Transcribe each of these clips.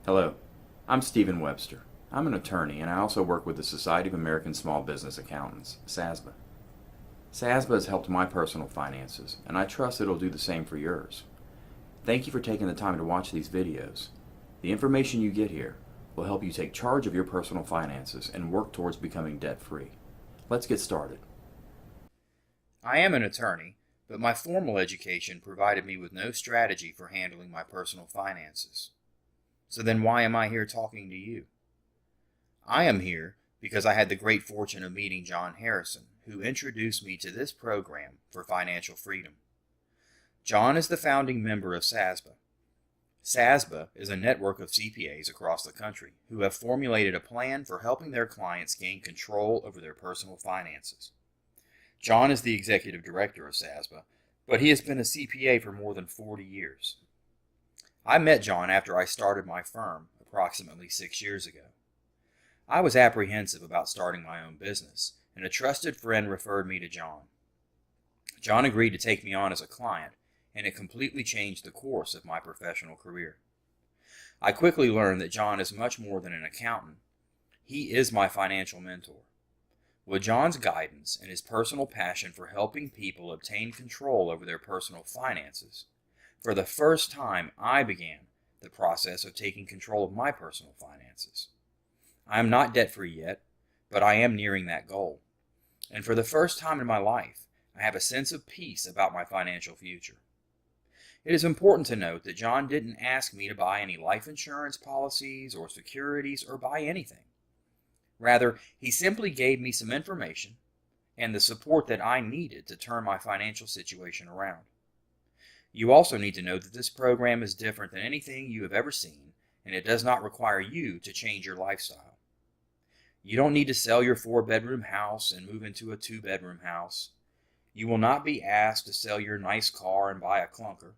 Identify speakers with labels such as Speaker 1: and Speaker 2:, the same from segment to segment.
Speaker 1: Hello, I'm Stephen Webster. I'm an attorney and I also work with the Society of American Small Business Accountants, SASBA. SASBA has helped my personal finances, and I trust it'll do the same for yours. Thank you for taking the time to watch these videos. The information you get here will help you take charge of your personal finances and work towards becoming debt-free. Let's get started. I am an attorney, but my formal education provided me with no strategy for handling my personal finances. So then why am I here talking to you? I am here because I had the great fortune of meeting John Harrison, who introduced me to this program for financial freedom. John is the founding member of SASBA. SASBA is a network of CPAs across the country who have formulated a plan for helping their clients gain control over their personal finances. John is the executive director of SASBA, but he has been a CPA for more than 40 years. I met John after I started my firm approximately 6 years ago. I was apprehensive about starting my own business, and a trusted friend referred me to John. John agreed to take me on as a client, and it completely changed the course of my professional career. I quickly learned that John is much more than an accountant. He is my financial mentor. With John's guidance and his personal passion for helping people obtain control over their personal finances, for the first time, I began the process of taking control of my personal finances. I am not debt-free yet, but I am nearing that goal. And for the first time in my life, I have a sense of peace about my financial future. It is important to note that John didn't ask me to buy any life insurance policies or securities or buy anything. Rather, he simply gave me some information and the support that I needed to turn my financial situation around. You also need to know that this program is different than anything you have ever seen, and it does not require you to change your lifestyle. You don't need to sell your 4-bedroom house and move into a 2-bedroom house. You will not be asked to sell your nice car and buy a clunker.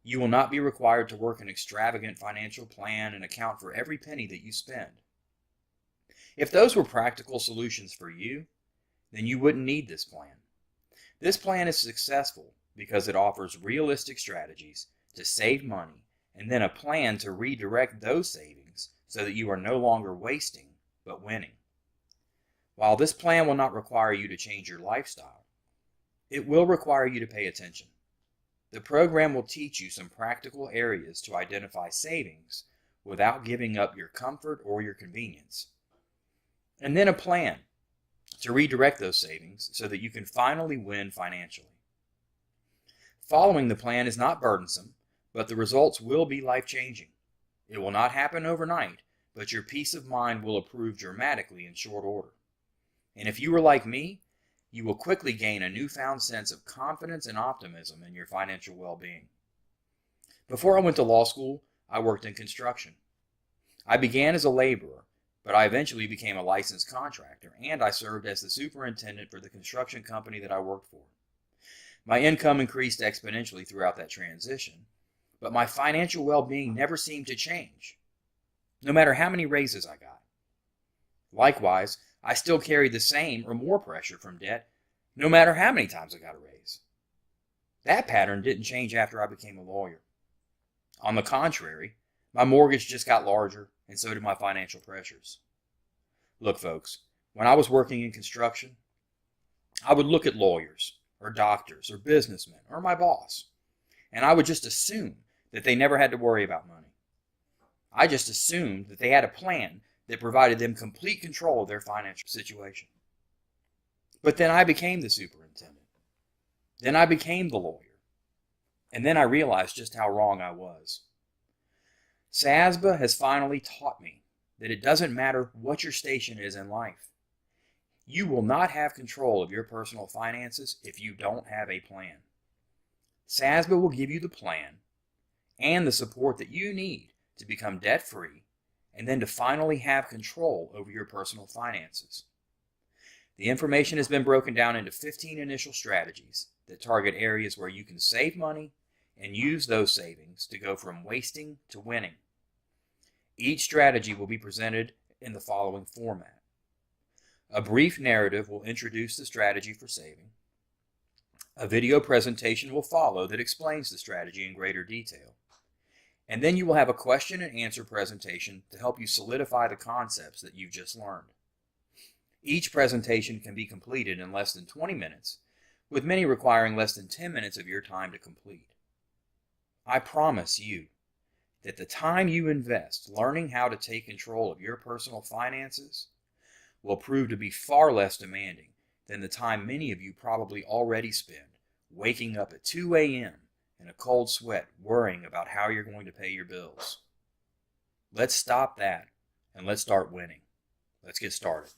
Speaker 1: You will not be required to work an extravagant financial plan and account for every penny that you spend. If those were practical solutions for you, then you wouldn't need this plan. This plan is successful because it offers realistic strategies to save money and then a plan to redirect those savings so that you are no longer wasting but winning. While this plan will not require you to change your lifestyle, it will require you to pay attention. The program will teach you some practical areas to identify savings without giving up your comfort or your convenience, and then a plan to redirect those savings so that you can finally win financially. Following the plan is not burdensome, but the results will be life-changing. It will not happen overnight, but your peace of mind will improve dramatically in short order. And if you are like me, you will quickly gain a newfound sense of confidence and optimism in your financial well-being. Before I went to law school, I worked in construction. I began as a laborer, but I eventually became a licensed contractor, and I served as the superintendent for the construction company that I worked for. My income increased exponentially throughout that transition, but my financial well-being never seemed to change, no matter how many raises I got. Likewise, I still carried the same or more pressure from debt, no matter how many times I got a raise. That pattern didn't change after I became a lawyer. On the contrary, my mortgage just got larger, and so did my financial pressures. Look, folks, when I was working in construction, I would look at lawyers, or doctors, or businessmen, or my boss, and I would just assume that they never had to worry about money. I just assumed that they had a plan that provided them complete control of their financial situation. But then I became the superintendent. Then I became the lawyer. And then I realized just how wrong I was. SASBA has finally taught me that it doesn't matter what your station is in life. You will not have control of your personal finances if you don't have a plan. SASBA will give you the plan and the support that you need to become debt-free and then to finally have control over your personal finances. The information has been broken down into 15 initial strategies that target areas where you can save money and use those savings to go from wasting to winning. Each strategy will be presented in the following format. A brief narrative will introduce the strategy for saving. A video presentation will follow that explains the strategy in greater detail. And then you will have a question and answer presentation to help you solidify the concepts that you've just learned. Each presentation can be completed in less than 20 minutes, with many requiring less than 10 minutes of your time to complete. I promise you that the time you invest learning how to take control of your personal finances will prove to be far less demanding than the time many of you probably already spend waking up at 2 a.m. in a cold sweat worrying about how you're going to pay your bills. Let's stop that and let's start winning. Let's get started.